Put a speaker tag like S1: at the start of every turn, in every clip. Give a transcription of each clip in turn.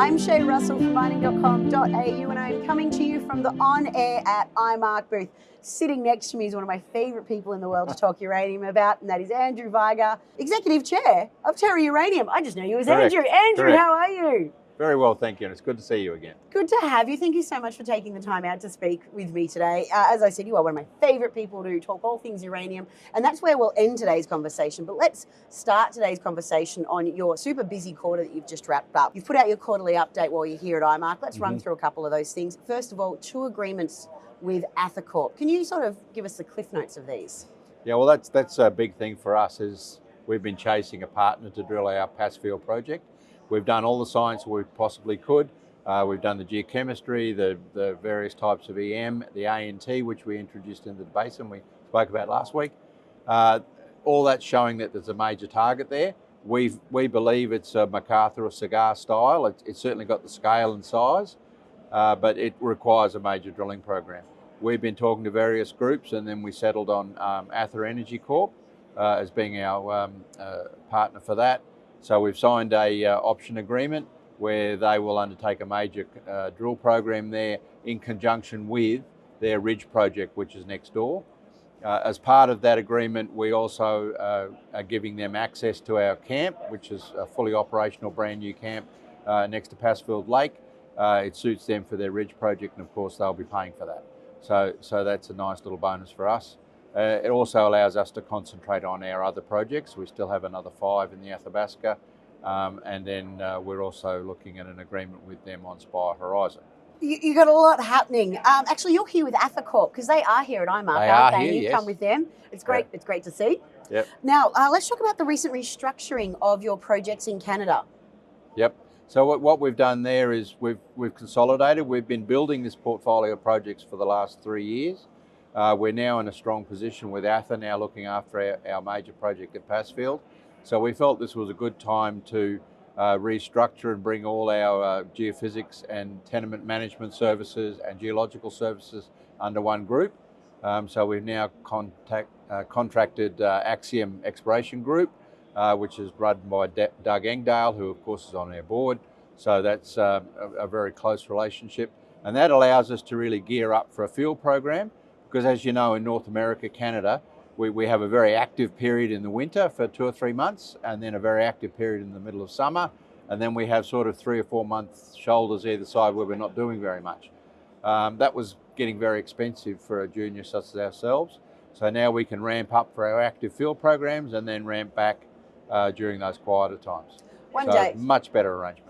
S1: I'm Shae Russell from mining.com.au and I'm coming to you from the on-air at IMARC booth. Sitting next to me is one of my favourite people in the world to talk uranium about, and that is Andrew Vigar, Executive Chair of Terra Uranium. I just know you as
S2: Correct.
S1: Andrew. Andrew,
S2: Correct.
S1: how are you?
S2: Very well, thank you, and it's good to see you again.
S1: Good to have you. Thank you so much for taking the time out to speak with me today. As I said, you are one of my favourite people to talk all things uranium, and that's where we'll end today's conversation. But let's start today's conversation on your super busy quarter that you've just wrapped up. You've put out your quarterly update while you're here at IMARC. Let's run through a couple of those things. First of all, 2 agreements with ATHA Corp. Can you sort of give us the cliff notes of these?
S2: Yeah, well, that's a big thing for us. Is we've been chasing a partner to drill our Passfield project. We've done all the science we possibly could. We've done the geochemistry, the various types of EM, the ANT, which we introduced into the Basin we spoke about last week. All that's showing that there's a major target there. We believe it's a MacArthur or cigar style. It's certainly got the scale and size, but it requires a major drilling program. We've been talking to various groups, and then we settled on ATHA Energy Corp as being our partner for that. So we've signed a option agreement where they will undertake a major drill program there in conjunction with their Ridge project, which is next door. As part of that agreement, we also are giving them access to our camp, which is a fully operational brand new camp next to Passfield Lake. It suits them for their Ridge project, and of course they'll be paying for that. So that's a nice little bonus for us. It also allows us to concentrate on our other projects. We still have another 5 in the Athabasca, and then we're also looking at an agreement with them on Spire Horizon.
S1: You got a lot happening. Actually, you're here with ATHA Corp because they are here at IMARC, aren't they? You've come with them. It's great.
S2: Yep.
S1: It's great to see.
S2: Yep.
S1: Now, let's talk about the recent restructuring of your projects in Canada.
S2: Yep. So what we've done there is we've consolidated. We've been building this portfolio of projects for the last 3 years. We're now in a strong position with ATHA now looking after our major project at Passfield. So we felt this was a good time to restructure and bring all our geophysics and tenement management services and geological services under one group. So we've now contracted Axiom Exploration Group, which is run by Doug Engdale, who of course is on our board. So that's a very close relationship. And that allows us to really gear up for a field program. Because as you know, in North America, Canada, we have a very active period in the winter for 2 or 3 months, and then a very active period in the middle of summer. And then we have sort of 3 or 4 months shoulders either side where we're not doing very much. That was getting very expensive for a junior such as ourselves. So now we can ramp up for our active field programs and then ramp back during those quieter times.
S1: One day.
S2: Much better arrangement.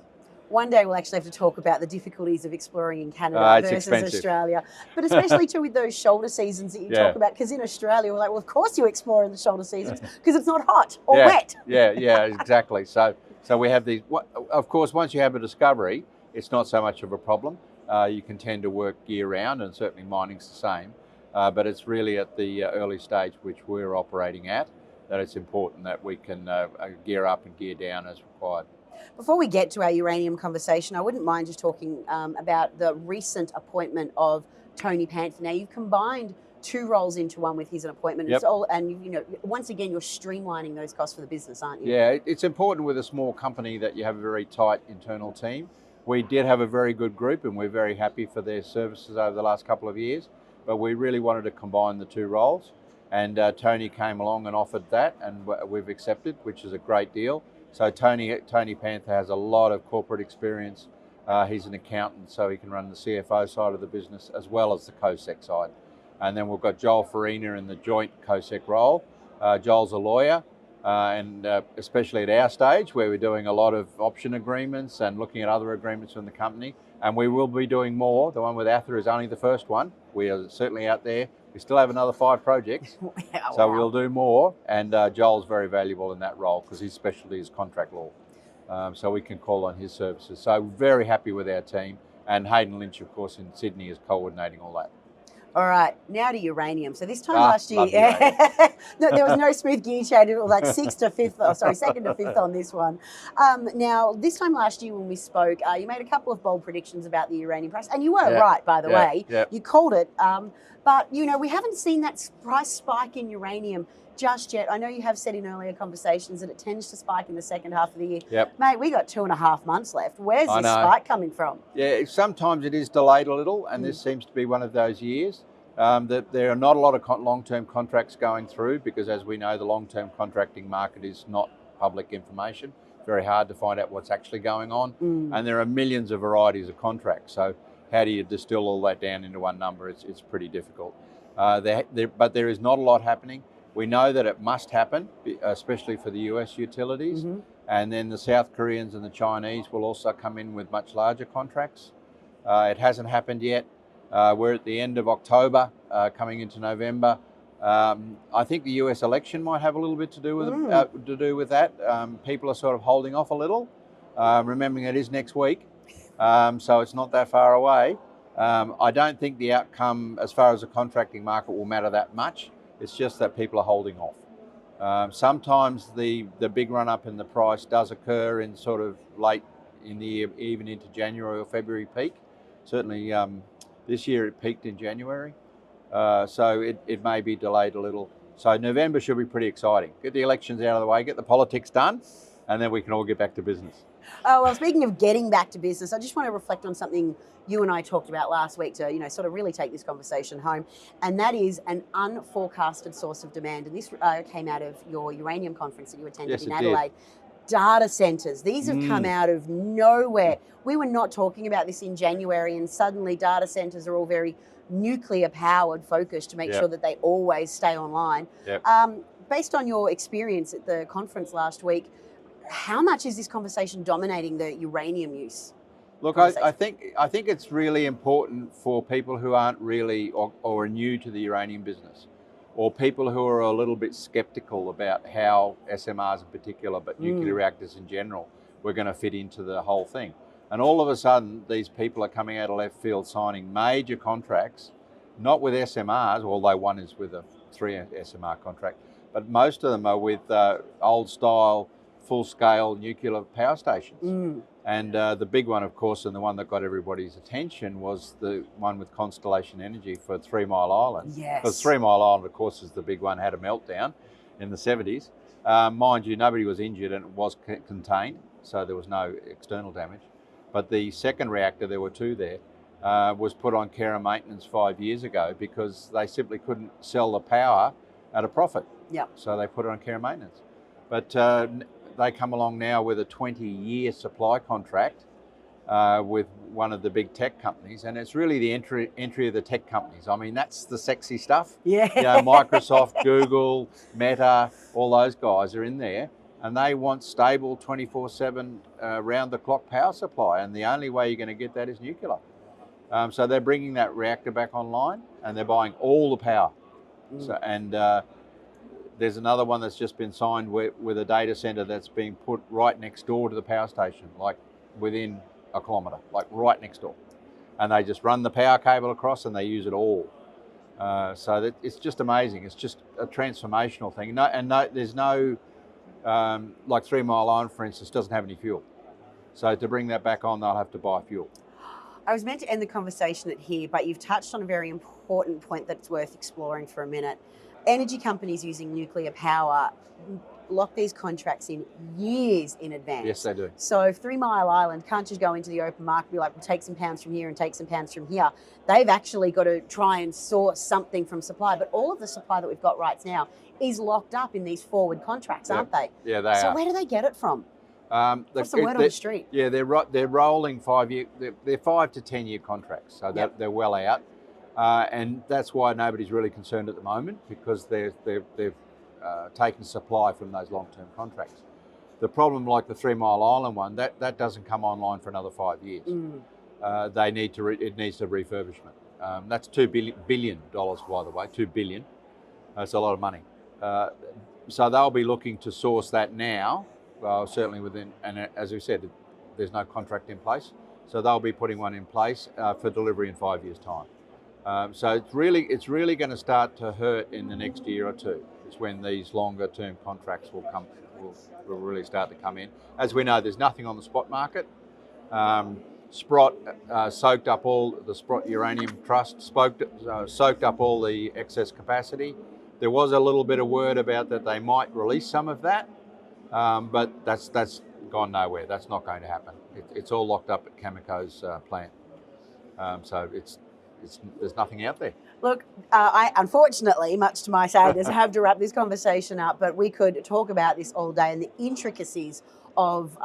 S1: One day we'll actually have to talk about the difficulties of exploring in Canada versus
S2: expensive.
S1: Australia. But especially too with those shoulder seasons that you talk about, because in Australia we're like, well, of course you explore in the shoulder seasons because it's not hot or wet.
S2: Yeah, exactly. So we have these, of course, once you have a discovery, it's not so much of a problem. You can tend to work year round, and certainly mining's the same. But it's really at the early stage which we're operating at that it's important that we can gear up and gear down as required.
S1: Before we get to our uranium conversation, I wouldn't mind just talking about the recent appointment of Tony Panther. Now, you've combined 2 roles into one with his appointment.
S2: Yep.
S1: It's all, and you know, once again, you're streamlining those costs for the business, aren't you?
S2: Yeah, it's important with a small company that you have a very tight internal team. We did have a very good group, and we're very happy for their services over the last couple of years. But we really wanted to combine the 2 roles, and Tony came along and offered that, and we've accepted, which is a great deal. So Tony Panther has a lot of corporate experience. He's an accountant, so he can run the CFO side of the business as well as the COSEC side. And then we've got Joel Farina in the joint COSEC role. Joel's a lawyer, and especially at our stage where we're doing a lot of option agreements and looking at other agreements from the company. And we will be doing more. The one with ATHA is only the first one. We are certainly out there. We still have another 5 projects, so we'll do more. And Joel's very valuable in that role because his specialty is contract law. So we can call on his services. So very happy with our team. And Hayden Lynch, of course, in Sydney is coordinating all that.
S1: All right, now to uranium. So this time last year, no, there was no smooth gear change. It was like 2nd to 5th on this one. Now, this time last year when we spoke, you made a couple of bold predictions about the uranium price, and you were right, by the way. You called it, but you know we haven't seen that price spike in uranium just yet. I know you have said in earlier conversations that it tends to spike in the second half of the year.
S2: Yep.
S1: Mate, we got 2.5 months left. Where's
S2: I
S1: this
S2: know.
S1: spike coming from?
S2: Yeah, sometimes it is delayed a little, and this seems to be one of those years. That there are not a lot of long-term contracts going through because, as we know, the long-term contracting market is not public information. Very hard to find out what's actually going on, and there are millions of varieties of contracts. So how do you distill all that down into one number? It's pretty difficult. But there is not a lot happening. We know that it must happen, especially for the US utilities, and then the South Koreans and the Chinese will also come in with much larger contracts. It hasn't happened yet. We're at the end of October, coming into November. I think the US election might have a little bit to do with that. People are sort of holding off a little, remembering it is next week, so it's not that far away. I don't think the outcome, as far as the contracting market, will matter that much. It's just that people are holding off. Sometimes the big run up in the price does occur in sort of late in the year, even into January or February peak. Certainly this year it peaked in January, so it may be delayed a little. So November should be pretty exciting. Get the elections out of the way, get the politics done, and then we can all get back to business.
S1: Oh, well, speaking of getting back to business, I just want to reflect on something you and I talked about last week to, sort of really take this conversation home, and that is an unforecasted source of demand. And this came out of your uranium conference that you attended in Adelaide. Data centers. These have come out of nowhere. We were not talking about this in January, and suddenly data centers are all very nuclear powered focused to make sure that they always stay online. Based on your experience at the conference last week, how much is this conversation dominating the uranium use?
S2: Look, I think it's really important for people who aren't really or are new to the uranium business, or people who are a little bit skeptical about how SMRs in particular, but nuclear reactors in general, we're going to fit into the whole thing. And all of a sudden, these people are coming out of left field signing major contracts, not with SMRs, although one is with a 3 SMR contract, but most of them are with old style, full-scale nuclear power stations. And the big one, of course, and the one that got everybody's attention was the one with Constellation Energy for 3 Mile Island.
S1: Yes.
S2: Because 3 Mile Island, of course, is the big one, had a meltdown in the 70s. Mind you, nobody was injured and it was contained, so there was no external damage. But the second reactor, there were 2 there, was put on care and maintenance 5 years ago because they simply couldn't sell the power at a profit. So they put it on care and maintenance. But they come along now with a 20-year supply contract with one of the big tech companies, and it's really the entry of the tech companies. I mean, that's the sexy stuff. Microsoft, Google, Meta, all those guys are in there, and they want stable 24/7 round-the-clock power supply, and the only way you're going to get that is nuclear. So they're bringing that reactor back online, and they're buying all the power. There's another one that's just been signed with a data center that's being put right next door to the power station, like within a kilometre, like right next door. And they just run the power cable across and they use it all. So it's just amazing. It's just a transformational thing. There's no, like 3 Mile Island, for instance, doesn't have any fuel. So to bring that back on, they'll have to buy fuel.
S1: I was meant to end the conversation at here, but you've touched on a very important point that's worth exploring for a minute. Energy companies using nuclear power lock these contracts in years in advance.
S2: Yes, they do.
S1: So 3 Mile Island can't just go into the open market and be like, we'll take some pounds from here and take some pounds from here. They've actually got to try and source something from supply. But all of the supply that we've got right now is locked up in these forward contracts, aren't they?
S2: Yeah, they are.
S1: So where do they get it from? What's the word on the street?
S2: Yeah, they're rolling 5-year, they're 5 to 10 year contracts, so they're well out. And that's why nobody's really concerned at the moment, because they've taken supply from those long-term contracts. The problem, like the 3 Mile Island one, that doesn't come online for another 5 years. It needs a refurbishment. That's $2 billion, by the way, $2 billion. That's a lot of money. So they'll be looking to source that now, certainly within, and as we said, there's no contract in place. So they'll be putting one in place for delivery in 5 years' time. So it's really going to start to hurt in the next year or two. It's when these longer term contracts will really start to come in. As we know, there's nothing on the spot market. Sprott soaked up all the Sprott Uranium Trust, soaked up all the excess capacity. There was a little bit of word about that they might release some of that, but that's gone nowhere. That's not going to happen. It's all locked up at Cameco's plant, so there's nothing out there.
S1: Look, I unfortunately, much to my sadness, have to wrap this conversation up. But we could talk about this all day and the intricacies of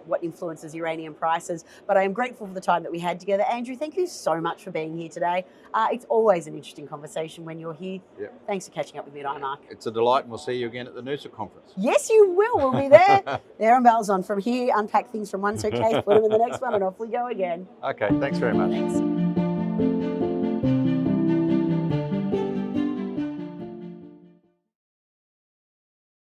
S1: what influences uranium prices. But I am grateful for the time that we had together. Andrew, thank you so much for being here today. It's always an interesting conversation when you're here.
S2: Yep.
S1: Thanks for catching up with me at IMARC.
S2: It's a delight, and we'll see you again at the Noosa conference.
S1: Yes, you will. We'll be there. There and bells on. From here, unpack things from one suitcase, put them in the next one, and off we go again.
S2: Okay, thanks very much.
S1: Thanks.